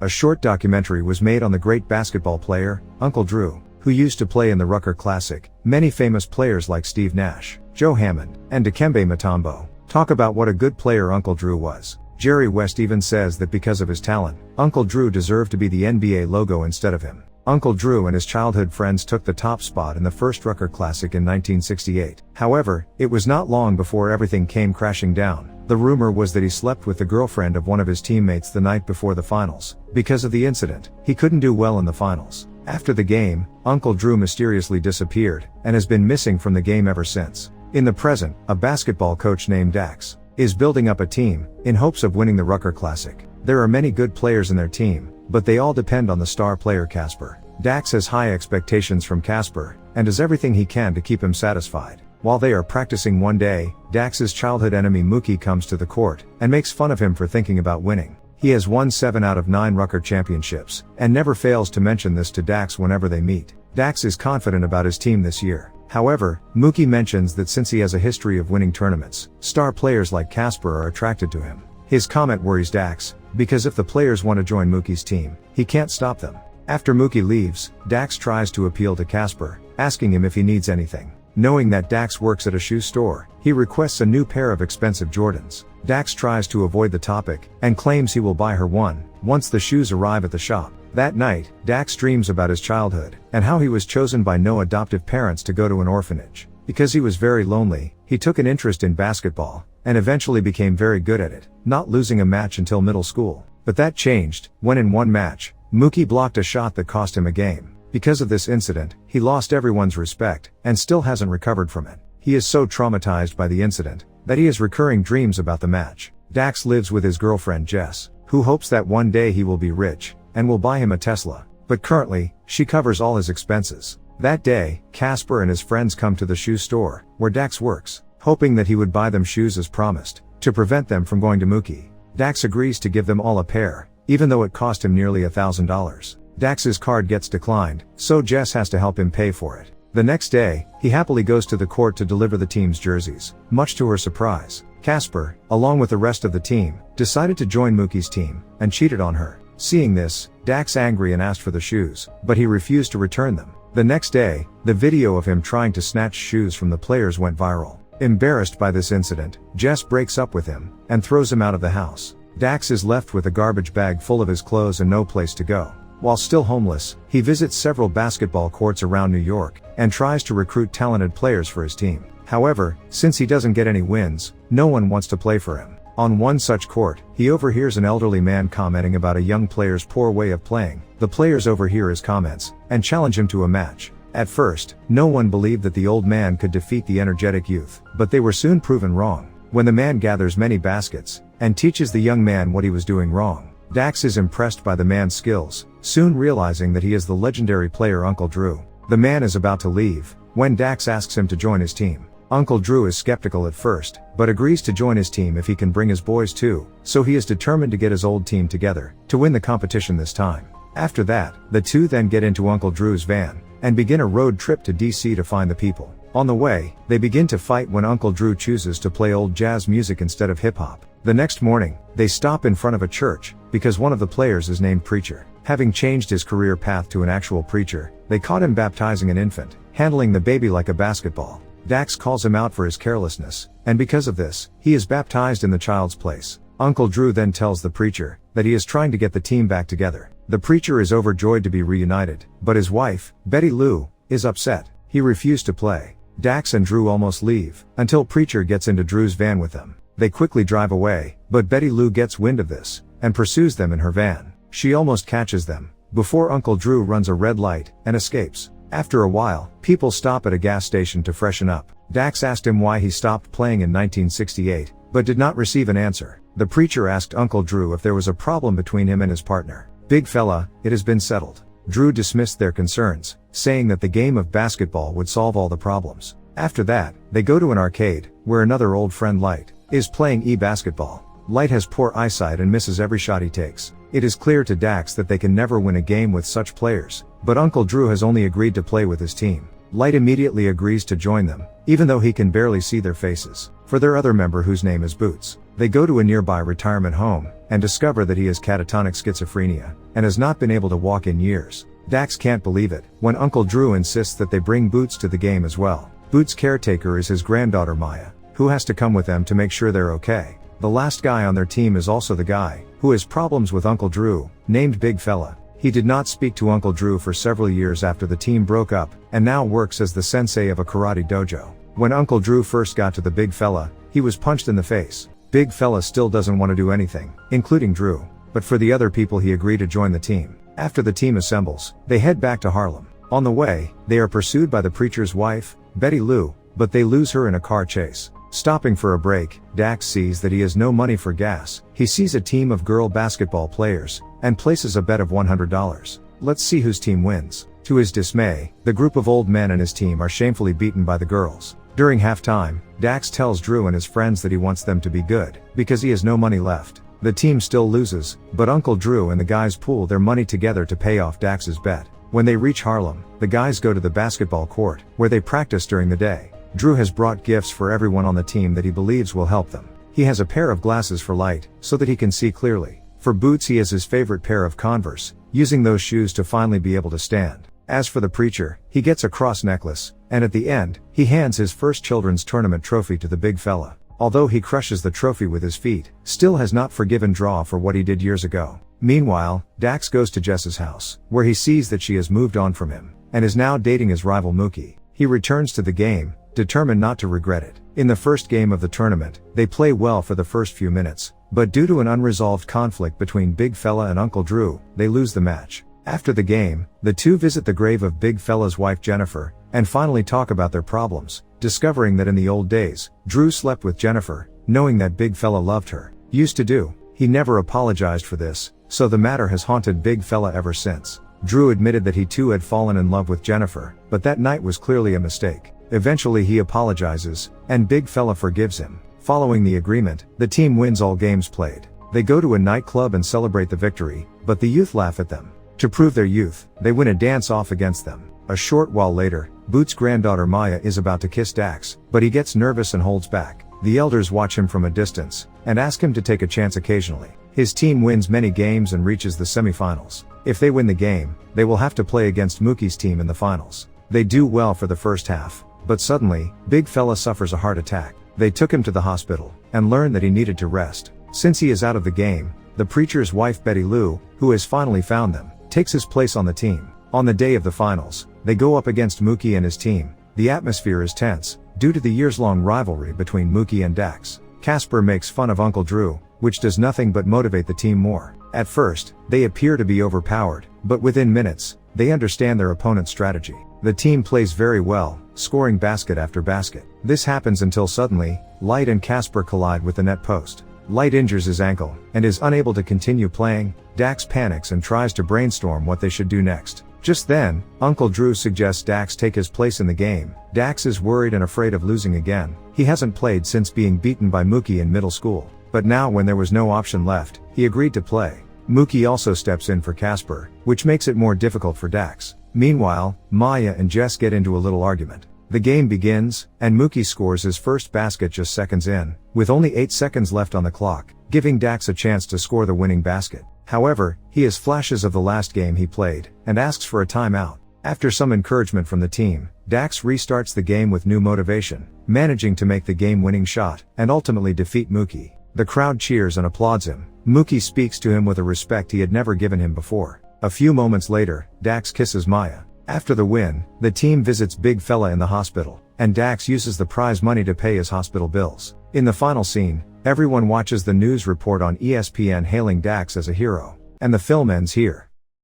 A short documentary was made on the great basketball player, Uncle Drew, who used to play in the Rucker Classic. Many famous players like Steve Nash, Joe Hammond, and Dikembe Mutombo talk about what a good player Uncle Drew was. Jerry West even says that because of his talent, Uncle Drew deserved to be the NBA logo instead of him. Uncle Drew and his childhood friends took the top spot in the first Rucker Classic in 1968. However, it was not long before everything came crashing down. The rumor was that he slept with the girlfriend of one of his teammates the night before the finals. Because of the incident, he couldn't do well in the finals. After the game, Uncle Drew mysteriously disappeared, and has been missing from the game ever since. In the present, a basketball coach named Dax is building up a team, in hopes of winning the Rucker Classic. There are many good players in their team, but they all depend on the star player Casper. Dax has high expectations from Casper, and does everything he can to keep him satisfied. While they are practicing one day, Dax's childhood enemy Mookie comes to the court, and makes fun of him for thinking about winning. He has won 7 out of 9 Rucker championships, and never fails to mention this to Dax whenever they meet. Dax is confident about his team this year. However, Mookie mentions that since he has a history of winning tournaments, star players like Casper are attracted to him. His comment worries Dax, because if the players want to join Mookie's team, he can't stop them. After Mookie leaves, Dax tries to appeal to Casper, asking him if he needs anything. Knowing that Dax works at a shoe store, he requests a new pair of expensive Jordans. Dax tries to avoid the topic, and claims he will buy her one, once the shoes arrive at the shop. That night, Dax dreams about his childhood, and how he was chosen by no adoptive parents to go to an orphanage. Because he was very lonely, he took an interest in basketball, and eventually became very good at it, not losing a match until middle school. But that changed, when in one match, Mookie blocked a shot that cost him a game. Because of this incident, he lost everyone's respect, and still hasn't recovered from it. He is so traumatized by the incident, that he has recurring dreams about the match. Dax lives with his girlfriend Jess, who hopes that one day he will be rich, and will buy him a Tesla. But currently, she covers all his expenses. That day, Casper and his friends come to the shoe store, where Dax works, hoping that he would buy them shoes as promised, to prevent them from going to Mookie. Dax agrees to give them all a pair, even though it cost him nearly $1,000. Dax's card gets declined, so Jess has to help him pay for it. The next day, he happily goes to the court to deliver the team's jerseys. Much to her surprise, Casper, along with the rest of the team, decided to join Mookie's team, and cheated on her. Seeing this, Dax angry and asked for the shoes, but he refused to return them. The next day, the video of him trying to snatch shoes from the players went viral. Embarrassed by this incident, Jess breaks up with him, and throws him out of the house. Dax is left with a garbage bag full of his clothes and no place to go. While still homeless, he visits several basketball courts around New York, and tries to recruit talented players for his team. However, since he doesn't get any wins, no one wants to play for him. On one such court, he overhears an elderly man commenting about a young player's poor way of playing. The players overhear his comments, and challenge him to a match. At first, no one believed that the old man could defeat the energetic youth, but they were soon proven wrong, when the man gathers many baskets, and teaches the young man what he was doing wrong. Dax is impressed by the man's skills, soon realizing that he is the legendary player Uncle Drew. The man is about to leave, when Dax asks him to join his team. Uncle Drew is skeptical at first, but agrees to join his team if he can bring his boys too, so he is determined to get his old team together, to win the competition this time. After that, the two then get into Uncle Drew's van, and begin a road trip to DC to find the people. On the way, they begin to fight when Uncle Drew chooses to play old jazz music instead of hip-hop. The next morning, they stop in front of a church, because one of the players is named Preacher. Having changed his career path to an actual preacher, they caught him baptizing an infant, handling the baby like a basketball. Dax calls him out for his carelessness, and because of this, he is baptized in the child's place. Uncle Drew then tells the preacher that he is trying to get the team back together. The preacher is overjoyed to be reunited, but his wife, Betty Lou, is upset. He refused to play. Dax and Drew almost leave, until Preacher gets into Drew's van with them. They quickly drive away, but Betty Lou gets wind of this, and pursues them in her van. She almost catches them, before Uncle Drew runs a red light, and escapes. After a while, people stop at a gas station to freshen up. Dax asked him why he stopped playing in 1968, but did not receive an answer. The preacher asked Uncle Drew if there was a problem between him and his partner. "Big fella, it has been settled." Drew dismissed their concerns, saying that the game of basketball would solve all the problems. After that, they go to an arcade, where another old friend Light is playing e-basketball. Light has poor eyesight and misses every shot he takes. It is clear to Dax that they can never win a game with such players, but Uncle Drew has only agreed to play with his team. Light immediately agrees to join them, even though he can barely see their faces. For their other member, whose name is Boots, they go to a nearby retirement home, and discover that he has catatonic schizophrenia, and has not been able to walk in years. Dax can't believe it, when Uncle Drew insists that they bring Boots to the game as well. Boots' caretaker is his granddaughter Maya, who has to come with them to make sure they're okay. The last guy on their team is also the guy, who has problems with Uncle Drew, named Big Fella. He did not speak to Uncle Drew for several years after the team broke up, and now works as the sensei of a karate dojo. When Uncle Drew first got to the Big Fella, he was punched in the face. Big Fella still doesn't want to do anything, including Drew. But for the other people, he agreed to join the team. After the team assembles, they head back to Harlem. On the way, they are pursued by the preacher's wife, Betty Lou, but they lose her in a car chase. Stopping for a break, Dax sees that he has no money for gas. He sees a team of girl basketball players, and places a bet of $100. Let's see whose team wins. To his dismay, the group of old men and his team are shamefully beaten by the girls. During halftime, Dax tells Drew and his friends that he wants them to be good, because he has no money left. The team still loses, but Uncle Drew and the guys pool their money together to pay off Dax's bet. When they reach Harlem, the guys go to the basketball court, where they practice during the day. Drew has brought gifts for everyone on the team that he believes will help them. He has a pair of glasses for Light, so that he can see clearly. For Boots, he has his favorite pair of Converse, using those shoes to finally be able to stand. As for the preacher, he gets a cross necklace, and at the end, he hands his first children's tournament trophy to the Big Fella. Although he crushes the trophy with his feet, still has not forgiven Draw for what he did years ago. Meanwhile, Dax goes to Jess's house, where he sees that she has moved on from him, and is now dating his rival Mookie. He returns to the game, determined not to regret it. In the first game of the tournament, they play well for the first few minutes, but due to an unresolved conflict between Big Fella and Uncle Drew, they lose the match. After the game, the two visit the grave of Big Fella's wife Jennifer, and finally talk about their problems, discovering that in the old days, Drew slept with Jennifer, knowing that Big Fella loved her. Used to do. He never apologized for this, so the matter has haunted Big Fella ever since. Drew admitted that he too had fallen in love with Jennifer, but that night was clearly a mistake. Eventually he apologizes, and Big Fella forgives him. Following the agreement, the team wins all games played. They go to a nightclub and celebrate the victory, but the youth laugh at them. To prove their youth, they win a dance-off against them. A short while later, Boots' granddaughter Maya is about to kiss Dax, but he gets nervous and holds back. The elders watch him from a distance, and ask him to take a chance occasionally. His team wins many games and reaches the semifinals. If they win the game, they will have to play against Mookie's team in the finals. They do well for the first half, but suddenly, Big Fella suffers a heart attack. They took him to the hospital, and learned that he needed to rest. Since he is out of the game, the preacher's wife Betty Lou, who has finally found them, takes his place on the team. On the day of the finals, they go up against Mookie and his team. The atmosphere is tense, due to the years-long rivalry between Mookie and Dax. Casper makes fun of Uncle Drew, which does nothing but motivate the team more. At first, they appear to be overpowered, but within minutes, they understand their opponent's strategy. The team plays very well, scoring basket after basket. This happens until suddenly, Light and Casper collide with the net post. Light injures his ankle, and is unable to continue playing. Dax panics and tries to brainstorm what they should do next. Just then, Uncle Drew suggests Dax take his place in the game. Dax is worried and afraid of losing again. He hasn't played since being beaten by Mookie in middle school. But now when there was no option left, he agreed to play. Mookie also steps in for Casper, which makes it more difficult for Dax. Meanwhile, Maya and Jess get into a little argument. The game begins, and Mookie scores his first basket just seconds in, with only 8 seconds left on the clock, giving Dax a chance to score the winning basket. However, he has flashes of the last game he played, and asks for a timeout. After some encouragement from the team, Dax restarts the game with new motivation, managing to make the game-winning shot, and ultimately defeat Mookie. The crowd cheers and applauds him. Mookie speaks to him with a respect he had never given him before. A few moments later, Dax kisses Maya. After the win, the team visits Big Fella in the hospital, and Dax uses the prize money to pay his hospital bills. In the final scene, everyone watches the news report on ESPN hailing Dax as a hero. And the film ends here.